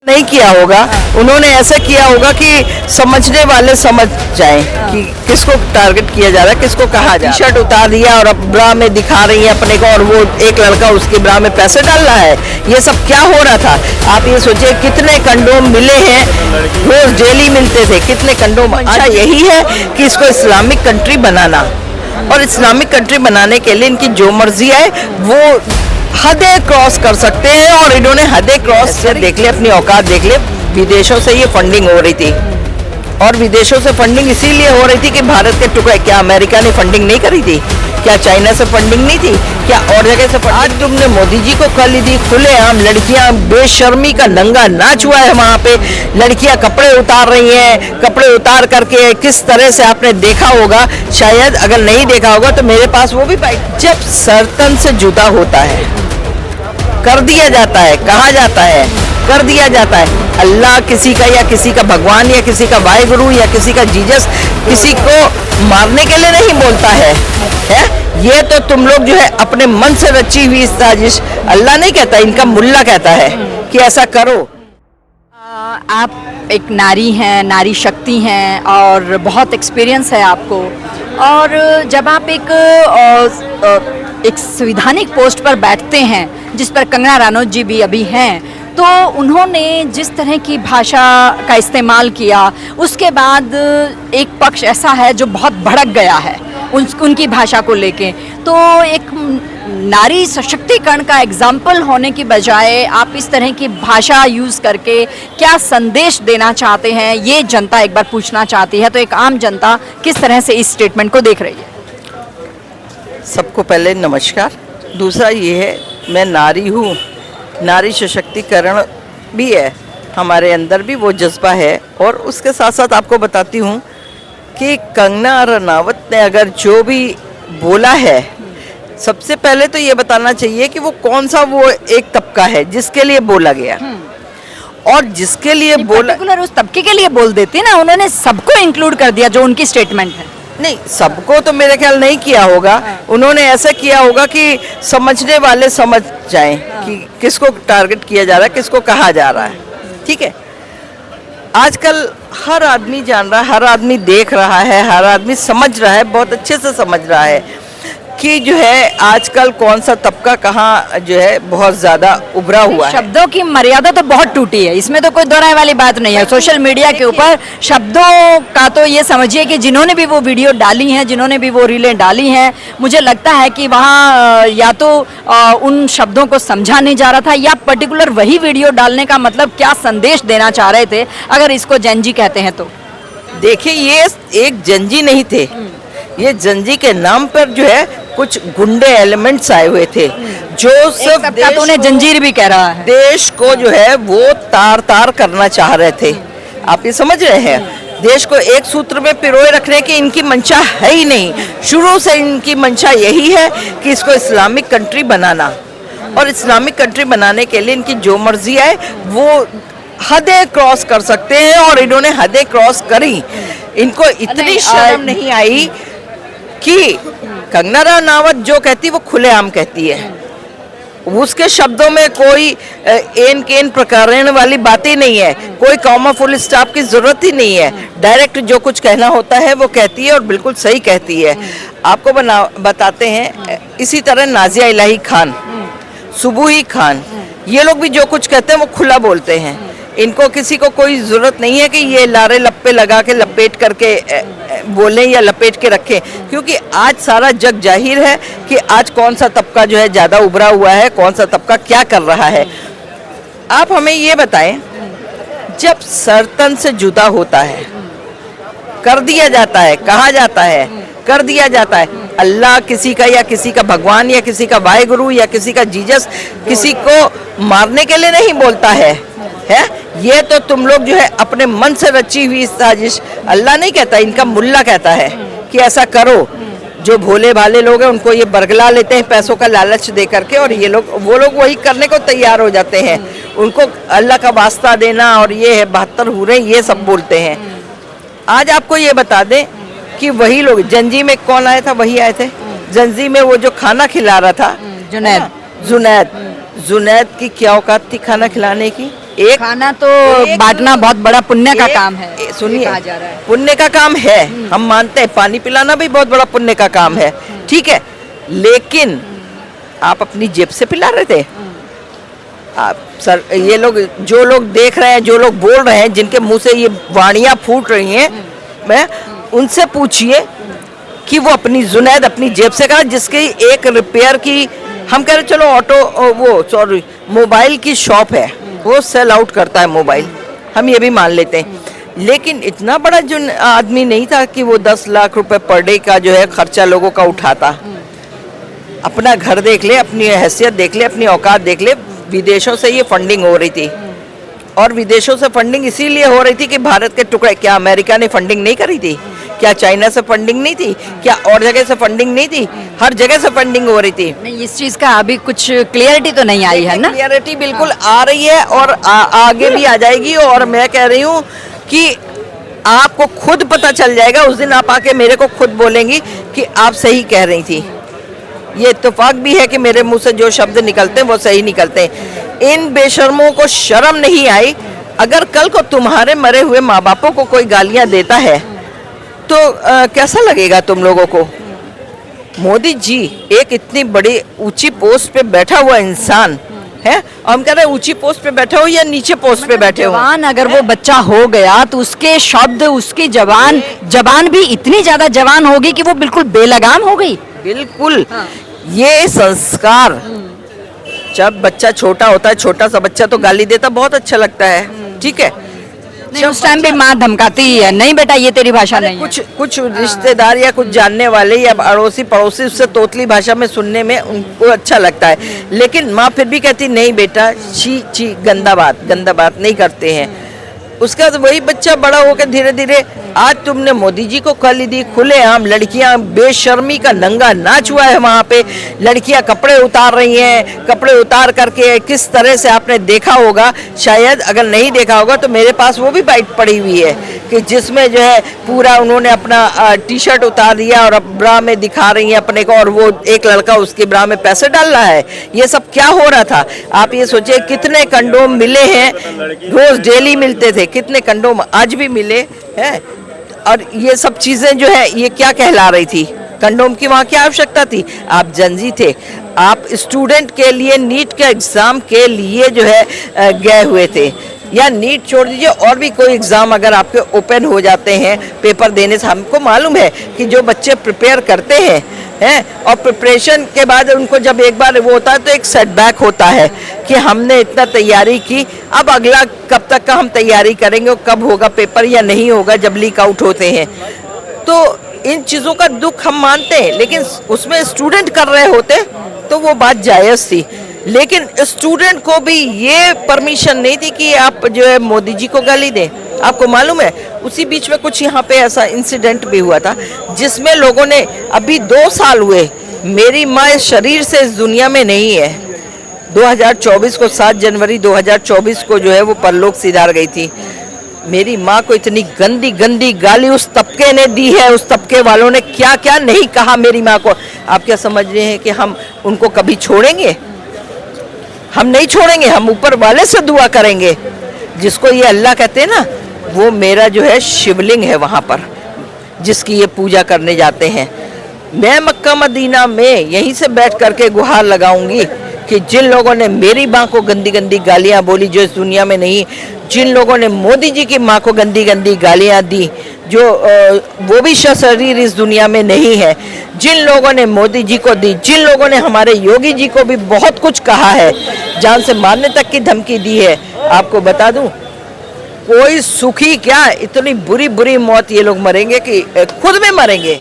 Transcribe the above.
नहीं किया होगा, उन्होंने ऐसा किया होगा कि समझने वाले समझ जाएं कि किसको टारगेट किया जा रहा है, किसको कहा जा रहा है। टी शर्ट उतार दिया और अब ब्रा में दिखा रही है अपने को, और वो एक लड़का उसके ब्रा में पैसे डाल रहा है। ये सब क्या हो रहा था? आप ये सोचिए कितने कंडोम मिले हैं, रोज डेली मिलते थे कितने कंडोम। अच्छा यही है कि इसको इस्लामिक कंट्री बनाना, और इस्लामिक कंट्री बनाने के लिए इनकी जो मर्जी है वो हदें क्रॉस कर सकते हैं, और इन्होंने हदें क्रॉस से देख ले, अपनी औकात देख ले। विदेशों से ये फंडिंग हो रही थी, और विदेशों से फंडिंग इसीलिए हो रही थी कि भारत के टुकड़े, क्या अमेरिका ने फंडिंग नहीं करी थी? क्या चाइना से फंडिंग नहीं थी? क्या और जगह से फंडिंग? आज तुमने मोदी जी को खाली दी खुलेआम, लड़कियां बेशर्मी का नंगा नाच हुआ है वहां पे, लड़कियां कपड़े उतार रही हैं, कपड़े उतार करके किस तरह से आपने देखा होगा, शायद अगर नहीं देखा होगा तो मेरे पास वो भी बाइक। जब सर्तन से जुदा होता है, कर दिया जाता है, कहा जाता है, कर दिया जाता है, अल्लाह किसी का या किसी का भगवान या किसी का वाहिगुरु या किसी का जीसस किसी को मारने के लिए नहीं बोलता है? ये तो तुम लोग जो है अपने मन से रची हुई साजिश, अल्लाह नहीं कहता, इनका मुल्ला कहता है कि ऐसा करो। आप एक नारी हैं, नारी शक्ति हैं, और बहुत एक्सपीरियंस है आपको, और जब आप एक संवैधानिक पोस्ट पर बैठते हैं जिस पर कंगना रनौत जी भी अभी हैं, तो उन्होंने जिस तरह की भाषा का इस्तेमाल किया, उसके बाद एक पक्ष ऐसा है जो बहुत भड़क गया है उनकी भाषा को लेके। तो एक नारी सशक्तिकरण का एग्जाम्पल होने की बजाय आप इस तरह की भाषा यूज़ करके क्या संदेश देना चाहते हैं, ये जनता एक बार पूछना चाहती है। तो एक आम जनता किस तरह से इस स्टेटमेंट को देख रही है? सबको पहले नमस्कार। दूसरा ये है, मैं नारी हूँ, नारी सशक्तिकरण भी है, हमारे अंदर भी वो जज्बा है। और उसके साथ साथ आपको बताती हूँ कि कंगना रनावत ने अगर जो भी बोला है, सबसे पहले तो ये बताना चाहिए कि वो कौन सा वो एक तबका है जिसके लिए बोला गया, और जिसके लिए बोला पर्टिकुलर उस तबके के लिए बोल देते ना, उन्होंने सबको इंक्लूड कर दिया जो उनकी स्टेटमेंट है। नहीं, सबको तो मेरे ख्याल नहीं किया होगा, उन्होंने ऐसा किया होगा कि समझने वाले समझ जाएं कि किसको टारगेट किया जा रहा है, किसको कहा जा रहा है। ठीक है, आजकल हर आदमी जान रहा है, हर आदमी देख रहा है, हर आदमी समझ रहा है, बहुत अच्छे से समझ रहा है कि जो है आजकल कौन सा तबका कहाँ जो है बहुत ज़्यादा उभरा हुआ है। शब्दों की मर्यादा तो बहुत टूटी है, इसमें तो कोई दोहराने वाली बात नहीं है। सोशल मीडिया के ऊपर शब्दों का तो ये समझिए कि जिन्होंने भी वो वीडियो डाली हैं, जिन्होंने भी वो रीलें डाली हैं, मुझे लगता है कि वहाँ या तो उन शब्दों को समझा नहीं जा रहा था, या पर्टिकुलर वही वीडियो डालने का मतलब क्या संदेश देना चाह रहे थे, अगर इसको जंजी कहते हैं तो। देखिए, ये एक जंजी नहीं थे, ये जंजी के नाम पर जो है कुछ गुंडे एलिमेंट्स आए हुए थे जो सिर्फ देश को, उन्हें जंजीर भी कह रहा है, देश को जो है वो तार तार करना चाह रहे थे। आप ये समझ रहे हैं, देश को एक सूत्र में पिरोए रखने की इनकी मंशा है ही नहीं। शुरू से इनकी मंशा यही है कि इसको इस्लामिक कंट्री बनाना, और इस्लामिक कंट्री बनाने के लिए इनकी जो मर्जी है वो हदें क्रॉस कर सकते हैं, और इन्होंने हदें क्रॉस करी। इनको इतनी शर्म नहीं आई कि कंगना रनावत जो कहती है वो खुलेआम कहती है, उसके शब्दों में कोई एन केन प्रकरण वाली बातें नहीं है, कोई कॉमा फुल स्टॉप की जरूरत ही नहीं है, डायरेक्ट जो कुछ कहना होता है वो कहती है, और बिल्कुल सही कहती है। आपको बताते हैं, इसी तरह नाजिया इलाही खान, सुबुही खान, ये लोग भी जो कुछ कहते हैं वो खुला बोलते हैं। इनको किसी को कोई ज़रूरत नहीं है कि ये लारे लप्पे लगा के लपेट करके बोलें या लपेट के रखें, क्योंकि आज सारा जग जाहिर है कि आज कौन सा तबका जो है ज़्यादा उभरा हुआ है, कौन सा तबका क्या कर रहा है। आप हमें ये बताएं, जब सर्तन से जुदा होता है, कर दिया जाता है, कहा जाता है, कर दिया जाता है, अल्लाह किसी का या किसी का भगवान या किसी का वाहिगुरु या किसी का जीसस किसी को मारने के लिए नहीं बोलता है? ये तो तुम लोग जो है अपने मन से रची हुई साजिश, अल्लाह नहीं कहता, इनका मुल्ला कहता है कि ऐसा करो। जो भोले भाले लोग हैं उनको ये बरगला लेते हैं पैसों का लालच दे करके, और ये लोग वो लोग वही करने को तैयार हो जाते हैं। उनको अल्लाह का वास्ता देना और ये है 72 हुरे, ये सब बोलते हैं। आज आपको ये बता दें कि वही लोग, जंजी में कौन आए था, वही आए थे जंजी में, वो जो खाना खिला रहा था जुनैद की क्या औकात थी खाना खिलाने की? एक खाना तो एक- बांटना बहुत बड़ा पुण्य का एक- काम है, सुनिए, ये कहा जा रहा है। पुण्य का काम है, हम मानते हैं, पानी पिलाना भी बहुत बड़ा पुण्य का काम है, ठीक है, लेकिन आप अपनी जेब से पिला रहे थे। आप सर, ये लोग, जो लोग देख रहे हैं, जो लोग बोल रहे हैं, जिनके मुंह से ये वाणियां फूट रही हैं, मैं उनसे पूछिए कि वो अपनी जुनैद अपनी जेब से कहा, जिसकी एक रिपेयर की, हम कह रहे चलो ऑटो, वो सॉरी मोबाइल की शॉप है, वो सेल आउट करता है मोबाइल, हम ये भी मान लेते हैं, लेकिन इतना बड़ा जो आदमी नहीं था कि वो 10 लाख रुपए पर डे का जो है खर्चा लोगों का उठाता। अपना घर देख ले, अपनी हैसियत देख ले, अपनी औकात देख ले, विदेशों से ये फंडिंग हो रही थी, और विदेशों से फंडिंग इसीलिए हो रही थी कि भारत के टुकड़े, क्या अमेरिका ने फंडिंग नहीं करी थी? क्या चाइना से फंडिंग नहीं थी? क्या और जगह से फंडिंग नहीं थी? हर जगह से फंडिंग हो रही थी। नहीं, इस चीज का अभी कुछ क्लियरिटी तो नहीं आई है ना। क्लियरिटी बिल्कुल आ रही है, और आगे भी आ जाएगी, और मैं कह रही हूँ कि आपको खुद पता चल जाएगा, उस दिन आप आके मेरे को खुद बोलेंगी कि आप सही कह रही थी। ये इत्तेफाक भी है कि मेरे मुंह से जो शब्द निकलते हैं वो सही निकलते हैं। इन बेशर्मों को शर्म नहीं आई? अगर कल को तुम्हारे मरे हुए माँ बापों को कोई गालियां देता है तो कैसा लगेगा तुम लोगों को? मोदी जी एक इतनी बड़ी ऊंची पोस्ट पे बैठा हुआ इंसान है, और हम कह रहे हैं ऊंची पोस्ट पे बैठे हो या नीचे पोस्ट पे बैठे हो। जवान अगर वो बच्चा हो गया तो उसके शब्द, उसकी जबान भी इतनी ज्यादा जवान होगी कि वो बिल्कुल बेलगाम हो गई। बिल्कुल, ये संस्कार, जब बच्चा छोटा होता है, छोटा सा बच्चा तो गाली देता बहुत अच्छा लगता है, ठीक है, नहीं, उस टाइम भी माँ धमकाती ही है, नहीं बेटा ये तेरी भाषा नहीं है। कुछ रिश्तेदार या कुछ जानने वाले या अड़ोसी पड़ोसी उससे तोतली भाषा में सुनने में उनको अच्छा लगता है, लेकिन माँ फिर भी कहती नहीं बेटा, छी छी, गंदा बात नहीं करते हैं। उसका तो वही बच्चा बड़ा होकर धीरे धीरे, आज तुमने मोदी जी को गाली दी खुलेआम, लड़कियां बेशर्मी का नंगा नाच हुआ है वहां पे, लड़कियां कपड़े उतार रही हैं, कपड़े उतार करके किस तरह से आपने देखा होगा, शायद अगर नहीं देखा होगा तो मेरे पास वो भी बाइट पड़ी हुई है कि जिसमें जो है पूरा उन्होंने अपना टी शर्ट उतार दिया और अब ब्रा में दिखा रही है अपने को, और वो एक लड़का उसके ब्रा में पैसे डाल रहा है। ये सब क्या हो रहा था? आप ये सोचिए कितने कंडोम मिले हैं, रोज डेली मिलते थे, कितने कंडोम आज भी मिले हैं, और ये सब चीजें जो है ये क्या कहला रही थी? कंडोम की वहाँ क्या आवश्यकता थी? आप जनजी थे, आप स्टूडेंट के लिए नीट के एग्जाम के लिए जो है गए हुए थे, या नीट छोड़ दीजिए और भी कोई एग्जाम अगर आपके ओपन हो जाते हैं पेपर देने से, हमको मालूम है कि जो बच्चे प्रिपेयर करते हैं और प्रिपरेशन के बाद उनको जब एक बार वो होता है तो एक सेटबैक होता है कि हमने इतना तैयारी की, अब अगला कब तक का हम तैयारी करेंगे और कब होगा पेपर या नहीं होगा जब लीक आउट होते हैं। तो इन चीज़ों का दुख हम मानते हैं, लेकिन उसमें स्टूडेंट कर रहे होते तो वो बात जायज़ थी, लेकिन स्टूडेंट को भी ये परमिशन नहीं थी कि आप जो है मोदी जी को गाली दें। आपको मालूम है उसी बीच में कुछ यहाँ पे ऐसा इंसिडेंट भी हुआ था जिसमें लोगों ने, अभी 2 साल हुए, मेरी माँ इस शरीर से इस दुनिया में नहीं है। 2024 को 7 जनवरी 2024 को जो है वो परलोक सिधार गई थी। मेरी माँ को इतनी गंदी गंदी गाली उस तबके ने दी है, उस तबके वालों ने क्या क्या नहीं कहा मेरी माँ को। आप क्या समझ रहे हैं कि हम उनको कभी छोड़ेंगे? हम नहीं छोड़ेंगे, हम ऊपर वाले से दुआ करेंगे। जिसको ये अल्लाह कहते हैं ना, वो मेरा जो है शिवलिंग है वहाँ पर, जिसकी ये पूजा करने जाते हैं। मैं मक्का मदीना में यहीं से बैठ करके गुहार लगाऊंगी कि जिन लोगों ने मेरी माँ को गंदी गंदी गालियाँ बोली जो इस दुनिया में नहीं, जिन लोगों ने मोदी जी की माँ को गंदी गंदी गालियाँ दी जो वो भी शरीर इस दुनिया में नहीं है, जिन लोगों ने मोदी जी को दी, जिन लोगों ने हमारे योगी जी को भी बहुत कुछ कहा है, जान से मारने तक की धमकी दी है, आपको बता दूं कोई सुखी क्या, इतनी बुरी बुरी मौत ये लोग मरेंगे कि खुद में मरेंगे।